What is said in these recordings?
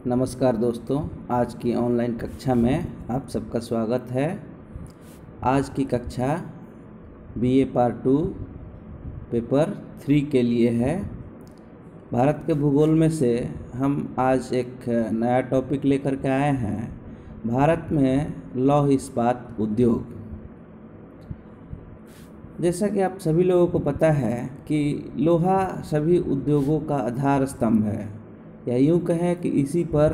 नमस्कार दोस्तों, आज की ऑनलाइन कक्षा में आप सबका स्वागत है। आज की कक्षा बीए पार्ट 2 पेपर 3 के लिए है। भारत के भूगोल में से हम आज एक नया टॉपिक लेकर के आए हैं, भारत में लौह इस्पात उद्योग। जैसा कि आप सभी लोगों को पता है कि लोहा सभी उद्योगों का आधार स्तंभ है, या यूँ कहें कि इसी पर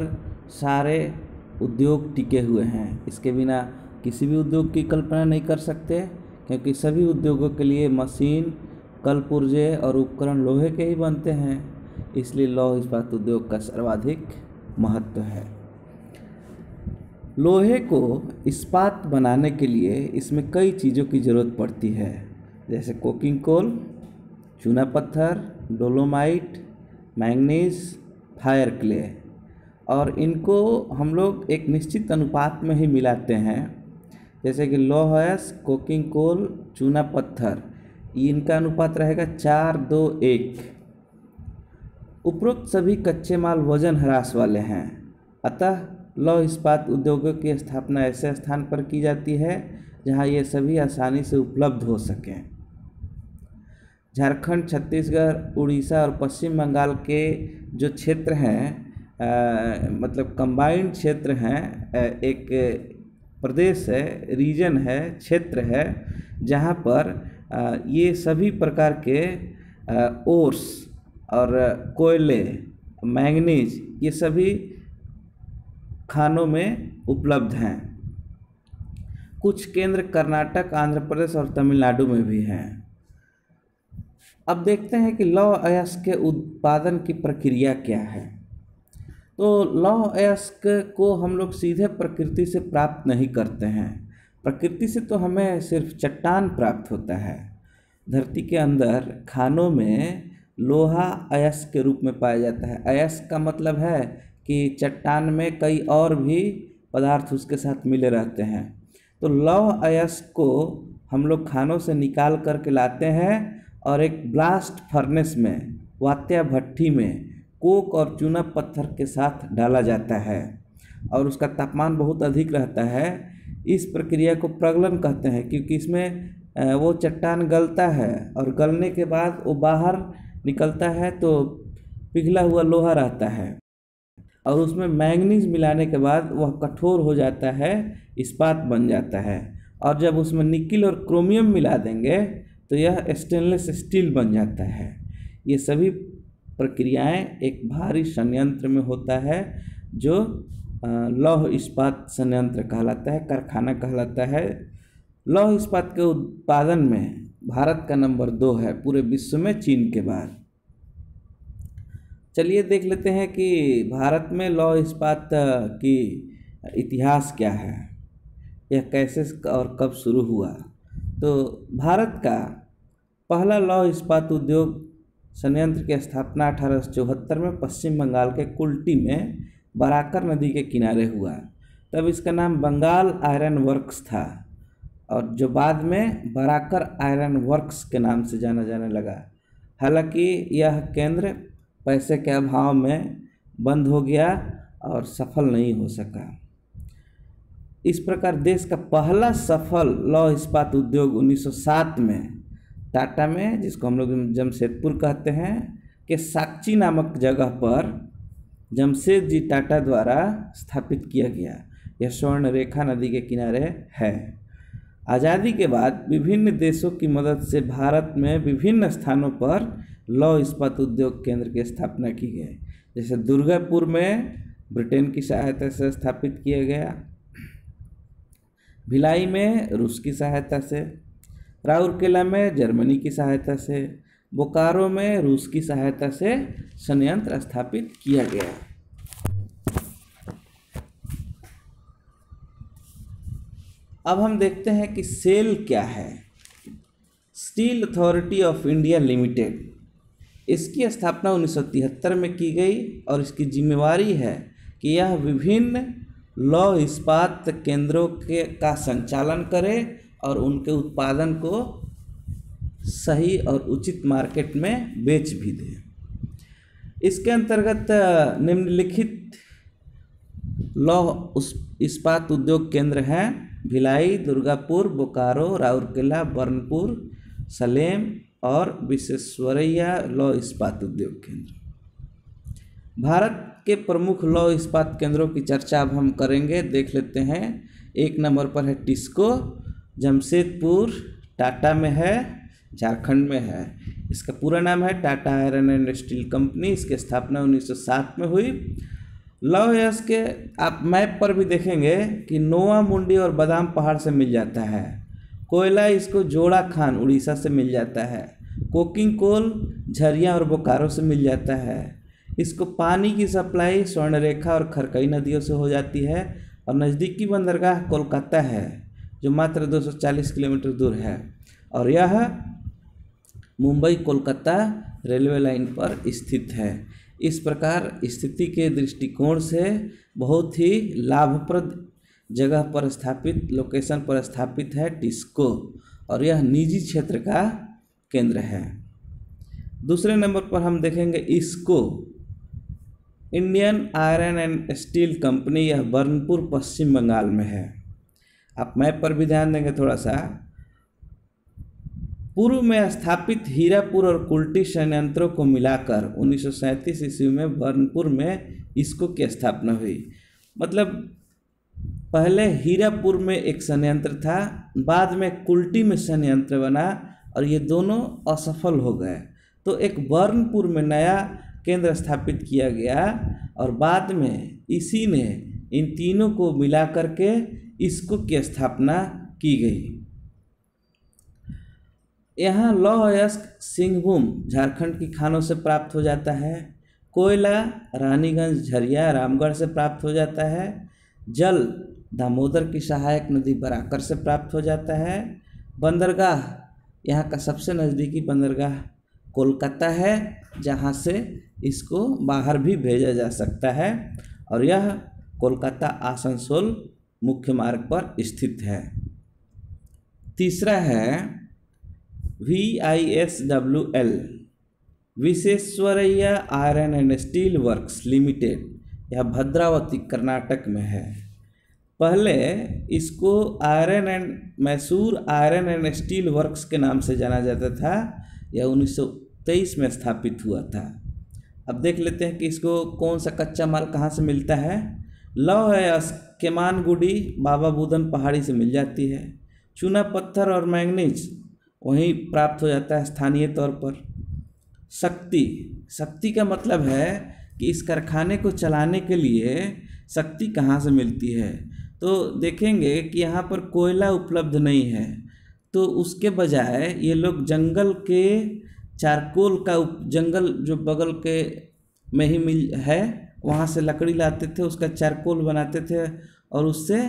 सारे उद्योग टिके हुए हैं। इसके बिना किसी भी उद्योग की कल्पना नहीं कर सकते, क्योंकि सभी उद्योगों के लिए मशीन, कल पुर्जे और उपकरण लोहे के ही बनते हैं। इसलिए लौह इस्पात उद्योग का सर्वाधिक महत्व है। लोहे को इस्पात बनाने के लिए इसमें कई चीज़ों की ज़रूरत पड़ती है, जैसे कोकिंग कोल, चूना पत्थर, डोलोमाइट, मैंगनीज, फायर क्ले, और इनको हम लोग एक निश्चित अनुपात में ही मिलाते हैं। जैसे कि लौह अयस्क, कोकिंग कोल, चूना पत्थर, इनका अनुपात रहेगा 4-2-1। उपरोक्त सभी कच्चे माल वजन ह्रास वाले हैं, अतः लौह इस्पात उद्योगों की स्थापना ऐसे स्थान पर की जाती है जहां ये सभी आसानी से उपलब्ध हो सकें। झारखंड, छत्तीसगढ़, उड़ीसा और पश्चिम बंगाल के जो क्षेत्र हैं, मतलब कंबाइंड क्षेत्र हैं, एक प्रदेश है, रीजन है, क्षेत्र है, जहाँ पर ये सभी प्रकार के ओर्स और कोयले, मैंगनीज, ये सभी खानों में उपलब्ध हैं। कुछ केंद्र कर्नाटक, आंध्र प्रदेश और तमिलनाडु में भी हैं। अब देखते हैं कि लौह अयस्क के उत्पादन की प्रक्रिया क्या है। तो लौह अयस्क को हम लोग सीधे प्रकृति से प्राप्त नहीं करते हैं। प्रकृति से तो हमें सिर्फ चट्टान प्राप्त होता है। धरती के अंदर खानों में लोहा अयस्क के रूप में पाया जाता है। अयस्क का मतलब है कि चट्टान में कई और भी पदार्थ उसके साथ मिले रहते हैं। तो लौह अयस्क को हम लोग खानों से निकाल करके लाते हैं और एक ब्लास्ट फर्नेस में, वात्या भट्ठी में कोक और चूना पत्थर के साथ डाला जाता है, और उसका तापमान बहुत अधिक रहता है। इस प्रक्रिया को प्रगलन कहते हैं, क्योंकि इसमें वो चट्टान गलता है और गलने के बाद वो बाहर निकलता है तो पिघला हुआ लोहा रहता है, और उसमें मैंगनीज मिलाने के बाद वह कठोर हो जाता है, इस्पात बन जाता है। और जब उसमें निकिल और क्रोमियम मिला देंगे तो यह स्टेनलेस स्टील बन जाता है। ये सभी प्रक्रियाएं एक भारी संयंत्र में होता है, जो लौह इस्पात संयंत्र कहलाता है, कारखाना कहलाता है। लौह इस्पात के उत्पादन में भारत का नंबर 2 है पूरे विश्व में, चीन के बाद। चलिए देख लेते हैं कि भारत में लौह इस्पात की इतिहास क्या है, यह कैसे और कब शुरू हुआ। तो भारत का पहला लौह इस्पात उद्योग संयंत्र की स्थापना 1874 में पश्चिम बंगाल के कुल्टी में बराकर नदी के किनारे हुआ। तब इसका नाम बंगाल आयरन वर्क्स था, और जो बाद में बराकर आयरन वर्क्स के नाम से जाना जाने लगा। हालांकि यह केंद्र पैसे के अभाव में बंद हो गया और सफल नहीं हो सका। इस प्रकार देश का पहला सफल लौह इस्पात उद्योग 1907 में टाटा में, जिसको हम लोग जमशेदपुर कहते हैं, के साक्ची नामक जगह पर जमशेद जी टाटा द्वारा स्थापित किया गया। यह स्वर्ण रेखा नदी के किनारे है। आज़ादी के बाद विभिन्न देशों की मदद से भारत में विभिन्न स्थानों पर लौह इस्पात उद्योग केंद्र की स्थापना की गई। जैसे दुर्गापुर में ब्रिटेन की सहायता से स्थापित किया गया, भिलाई में रूस की सहायता से, राउरकेला में जर्मनी की सहायता से, बोकारो में रूस की सहायता से संयंत्र स्थापित किया गया। अब हम देखते हैं कि सेल क्या है। Steel authority of India limited, इसकी स्थापना 1973 में की गई, और इसकी जिम्मेवारी है कि यह विभिन्न लौह इस्पात केंद्रों का संचालन करे और उनके उत्पादन को सही और उचित मार्केट में बेच भी दे। इसके अंतर्गत निम्नलिखित लौह इस्पात उद्योग केंद्र हैं भिलाई, दुर्गापुर, बोकारो, राउरकेला, बर्नपुर, सलेम और विश्वेश्वरैया लौह इस्पात उद्योग केंद्र। भारत के प्रमुख लौह इस्पात केंद्रों की चर्चा अब हम करेंगे, देख लेते हैं। 1 नंबर पर है टिस्को, जमशेदपुर, टाटा में है, झारखंड में है। इसका पूरा नाम है Tata iron and steel company. इसकी स्थापना 1907 में हुई। लौह अयस्क के आप मैप पर भी देखेंगे कि नोआ मुंडी और बादाम पहाड़ से मिल जाता है। कोयला इसको जोड़ा खान उड़ीसा से मिल जाता है। कोकिंग कोल झरिया और बोकारो से मिल जाता है। इसको पानी की सप्लाई स्वर्णरेखा और खरकई नदियों से हो जाती है। और नज़दीकी बंदरगाह कोलकाता है जो मात्र 240 किलोमीटर दूर है और यह मुंबई कोलकाता रेलवे लाइन पर स्थित है। इस प्रकार स्थिति के दृष्टिकोण से बहुत ही लाभप्रद जगह पर स्थापित, लोकेशन पर स्थापित है टिस्को और यह निजी क्षेत्र का केंद्र है। दूसरे नंबर पर हम देखेंगे इसको, Indian iron and steel company. यह बर्नपुर पश्चिम बंगाल में है। आप मैप पर भी ध्यान देंगे थोड़ा सा। पूर्व में स्थापित हीरापुर और कुल्टी संयंत्रों को मिलाकर 1937 ईस्वी में बर्नपुर में इसको की स्थापना हुई। मतलब पहले हीरापुर में एक संयंत्र था, बाद में कुल्टी में संयंत्र बना और ये दोनों असफल हो गए। तो एक बर्नपुर में नया केंद्र स्थापित किया गया और बाद में इसी ने इन तीनों को मिला करके इसको की स्थापना की गई। यहाँ लौह अयस्क सिंहभूम झारखंड की खानों से प्राप्त हो जाता है। कोयला रानीगंज, झरिया, रामगढ़ से प्राप्त हो जाता है। जल दामोदर की सहायक नदी बराकर से प्राप्त हो जाता है। बंदरगाह, यहाँ का सबसे नज़दीकी बंदरगाह कोलकाता है जहाँ से इसको बाहर भी भेजा जा सकता है और यह कोलकाता आसनसोल मुख्य मार्ग पर स्थित है। तीसरा है VISWL, Visvesvaraya iron and steel works limited. यह भद्रावती कर्नाटक में है। पहले इसको Mysore iron and steel works के नाम से जाना जाता था। यह 1923 में स्थापित हुआ था। अब देख लेते हैं कि इसको कौन सा कच्चा माल कहाँ से मिलता है। लौह अयस्क केमानगुडी बाबा बुदन पहाड़ी से मिल जाती है। चूना पत्थर और मैंगनीज वहीं प्राप्त हो जाता है स्थानीय तौर पर। शक्ति का मतलब है कि इस कारखाने को चलाने के लिए शक्ति कहाँ से मिलती है। तो देखेंगे कि यहाँ पर कोयला उपलब्ध नहीं है, तो उसके बजाय ये लोग जंगल के चारकोल का जंगल जो बगल के में ही मिल है वहाँ से लकड़ी लाते थे, उसका चारकोल बनाते थे और उससे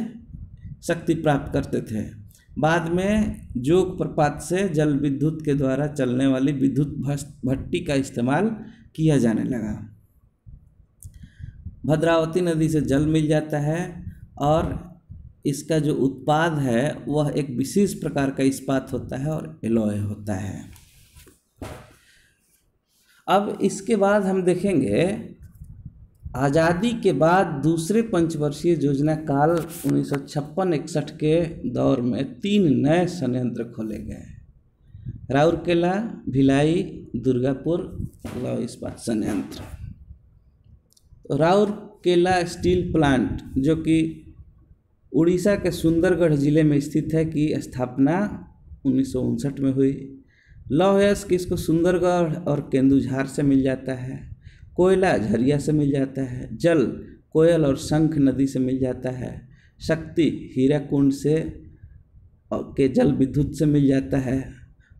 शक्ति प्राप्त करते थे। बाद में जोग प्रपात से जल विद्युत के द्वारा चलने वाली विद्युत भट्टी का इस्तेमाल किया जाने लगा। भद्रावती नदी से जल मिल जाता है और इसका जो उत्पाद है वह एक विशेष प्रकार का इस्पात होता है और एलॉय होता है। अब इसके बाद हम देखेंगे आज़ादी के बाद दूसरे पंचवर्षीय योजना काल 1956-61 के दौर में 3 नए संयंत्र खोले गए। राउरकेला, भिलाई, दुर्गापुर लौह इस्पात संयंत्र। राउरकेला स्टील प्लांट जो कि उड़ीसा के सुंदरगढ़ जिले में स्थित है की स्थापना 1959 में हुई। लौह अयस्क इसको सुंदरगढ़ और केंदुझार से मिल जाता है। कोयला झरिया से मिल जाता है। जल कोयल और शंख नदी से मिल जाता है। शक्ति हीराकुंड से के जल विद्युत से मिल जाता है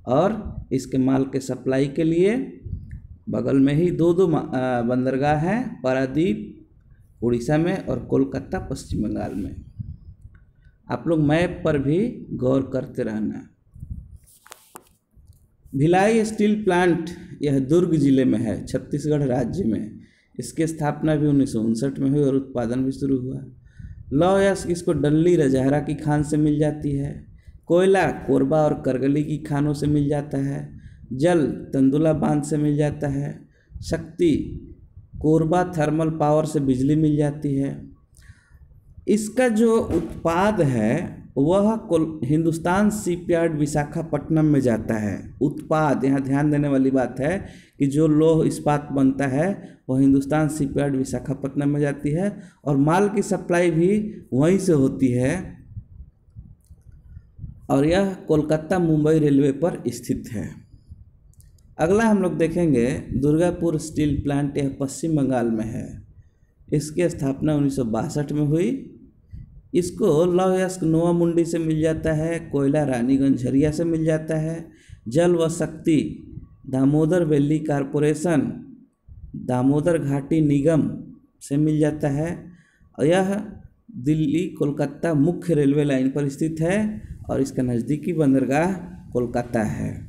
और इसके माल के सप्लाई के लिए बगल में ही दो बंदरगाह हैं, पारादीप उड़ीसा में और कोलकाता पश्चिम बंगाल में। आप लोग मैप पर भी गौर करते रहना। भिलाई स्टील प्लांट यह दुर्ग जिले में है, छत्तीसगढ़ राज्य में। इसकी स्थापना भी 1959 में हुई और उत्पादन भी शुरू हुआ। लौह अयस्क इसको डल्ली रजहरा की खान से मिल जाती है। कोयला कोरबा और करगली की खानों से मिल जाता है। जल तंदुला बांध से मिल जाता है। शक्ति कोरबा थर्मल पावर से बिजली मिल जाती है। इसका जो उत्पाद है वह हिंदुस्तान शिपयार्ड विशाखापट्टनम में जाता है। उत्पाद, यहाँ ध्यान देने वाली बात है कि जो लौह इस्पात बनता है वह हिंदुस्तान शिपयार्ड विशाखापट्टनम में जाती है और माल की सप्लाई भी वहीं से होती है। और यह कोलकाता मुंबई रेलवे पर स्थित है। अगला हम लोग देखेंगे दुर्गापुर स्टील प्लांट। यह पश्चिम बंगाल में है। इसकी स्थापना 1962 में हुई। इसको लौह अयस्क नोवा मुंडी से मिल जाता है, कोयला रानीगंज झरिया से मिल जाता है, जल व शक्ति दामोदर वैली कॉरपोरेशन दामोदर घाटी निगम से मिल जाता है। यह दिल्ली कोलकाता मुख्य रेलवे लाइन पर स्थित है और इसका नज़दीकी बंदरगाह कोलकाता है।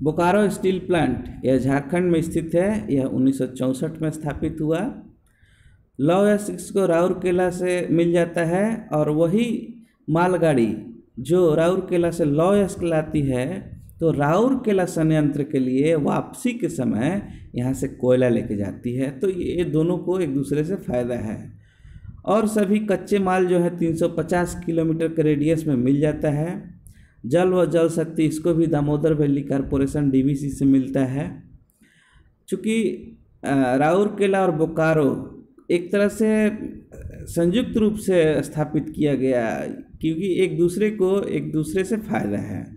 बोकारो स्टील प्लांट यह झारखंड में स्थित है। यह 1964 में स्थापित हुआ। लौह अयस्क को राउरकेला से मिल जाता है और वही मालगाड़ी जो राउरकेला से लौह अयस्क लाती है तो राउरकेला संयंत्र के लिए वापसी के समय यहाँ से कोयला लेके जाती है। तो ये दोनों को एक दूसरे से फ़ायदा है। और सभी कच्चे माल जो है 350 किलोमीटर के रेडियस में मिल जाता है। जल व जल शक्ति इसको भी दामोदर वैली कॉरपोरेशन डीवीसी से मिलता है। चूँकि राउरकेला और बोकारो एक तरह से संयुक्त रूप से स्थापित किया गया क्योंकि एक दूसरे से फ़ायदा है।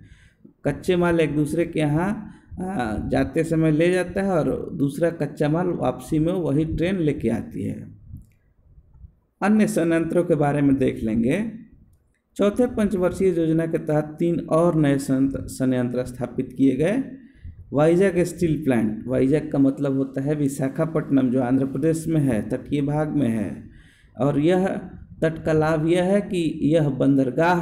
कच्चे माल एक दूसरे के यहाँ जाते समय ले जाता है और दूसरा कच्चा माल वापसी में वही ट्रेन लेके आती है। अन्य संयंत्रों के बारे में देख लेंगे। चौथे पंचवर्षीय योजना के तहत 3 और नए संयंत्र स्थापित किए गए। वाइजैक स्टील प्लांट, वाइजैक का मतलब होता है विशाखापट्टनम जो आंध्र प्रदेश में है, तटीय भाग में है। और यह तट का लाभ यह है कि यह बंदरगाह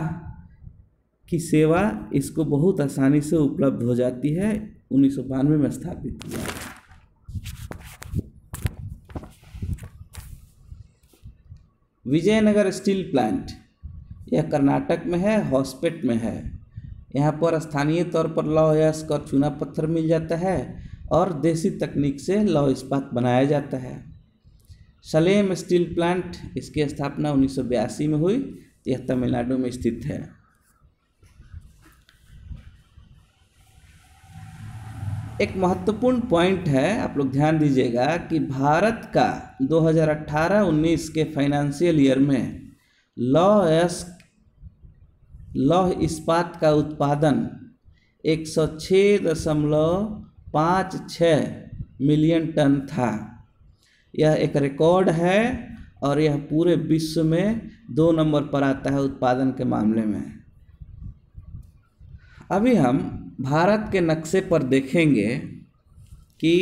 की सेवा इसको बहुत आसानी से उपलब्ध हो जाती है। 1992 में स्थापित हुआ। विजयनगर स्टील प्लांट यह कर्नाटक में है, हॉस्पेट में है। यहाँ पर स्थानीय तौर पर लौह अयस्क और चूना पत्थर मिल जाता है और देसी तकनीक से लौह इस्पात बनाया जाता है। सलेम स्टील प्लांट इसकी स्थापना 1982 में हुई। यह तमिलनाडु में स्थित है। एक महत्वपूर्ण पॉइंट है, आप लोग ध्यान दीजिएगा कि भारत का 2018-19 के फाइनेंशियल ईयर में लौह इस्पात का उत्पादन 106.56 मिलियन टन था। यह एक रिकॉर्ड है और यह पूरे विश्व में 2 नंबर पर आता है उत्पादन के मामले में। अभी हम भारत के नक्शे पर देखेंगे कि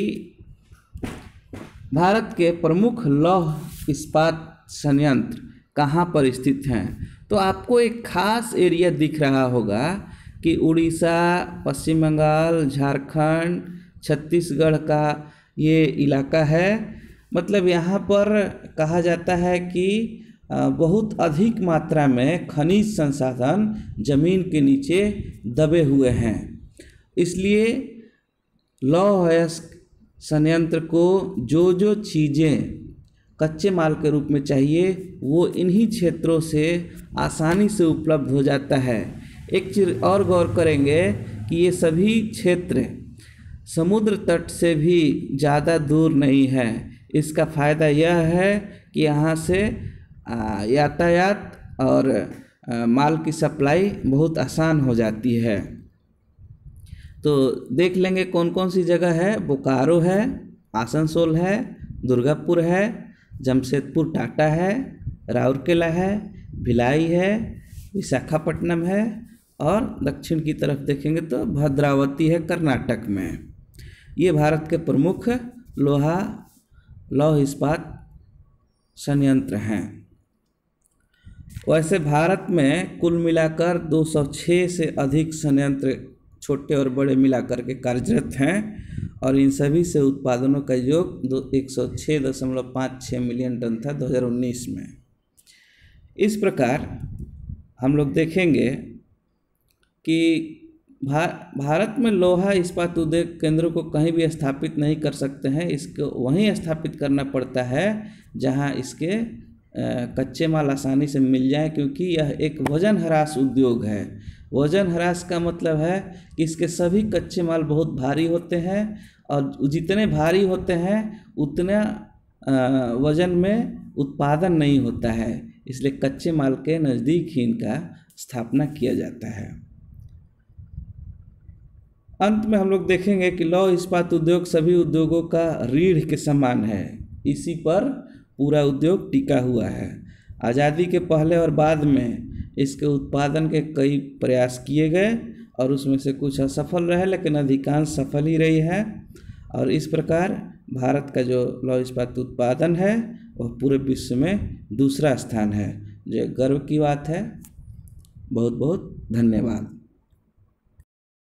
भारत के प्रमुख लौह इस्पात संयंत्र कहाँ पर स्थित हैं। तो आपको एक खास एरिया दिख रहा होगा कि उड़ीसा, पश्चिम बंगाल, झारखंड, छत्तीसगढ़ का ये इलाका है। मतलब यहाँ पर कहा जाता है कि बहुत अधिक मात्रा में खनिज संसाधन जमीन के नीचे दबे हुए हैं। इसलिए लौह अयस्क संयंत्र को जो चीज़ें कच्चे माल के रूप में चाहिए वो इन्हीं क्षेत्रों से आसानी से उपलब्ध हो जाता है। एक चीज़ और गौर करेंगे कि ये सभी क्षेत्र समुद्र तट से भी ज़्यादा दूर नहीं है। इसका फ़ायदा यह है कि यहाँ से यातायात और माल की सप्लाई बहुत आसान हो जाती है। तो देख लेंगे कौन कौन सी जगह है। बोकारो है, आसनसोल है, दुर्गापुर है, जमशेदपुर टाटा है, राउरकेला है, भिलाई है, विशाखापट्टनम है और दक्षिण की तरफ देखेंगे तो भद्रावती है कर्नाटक में। ये भारत के प्रमुख लौह इस्पात संयंत्र हैं। वैसे भारत में कुल मिलाकर 206 से अधिक संयंत्र छोटे और बड़े मिलाकर के कार्यरत हैं और इन सभी से उत्पादनों का योग 106.56 मिलियन टन था 2019 में। इस प्रकार हम लोग देखेंगे कि भारत में लोहा इस्पात उद्योग केंद्रों को कहीं भी स्थापित नहीं कर सकते हैं। इसको वहीं स्थापित करना पड़ता है जहां इसके कच्चे माल आसानी से मिल जाएं, क्योंकि यह एक वजन ह्रास उद्योग है। वजन ह्रास का मतलब है कि इसके सभी कच्चे माल बहुत भारी होते हैं और जितने भारी होते हैं उतना वजन में उत्पादन नहीं होता है, इसलिए कच्चे माल के नज़दीक ही इनका स्थापना किया जाता है। अंत में हम लोग देखेंगे कि लौह इस्पात उद्योग सभी उद्योगों का रीढ़ के समान है। इसी पर पूरा उद्योग टिका हुआ है। आज़ादी के पहले और बाद में इसके उत्पादन के कई प्रयास किए गए और उसमें से कुछ असफल रहे, लेकिन अधिकांश सफल ही रही है। और इस प्रकार भारत का जो लौह इस्पात उत्पादन है वह पूरे विश्व में दूसरा स्थान है, जो गर्व की बात है। बहुत बहुत धन्यवाद।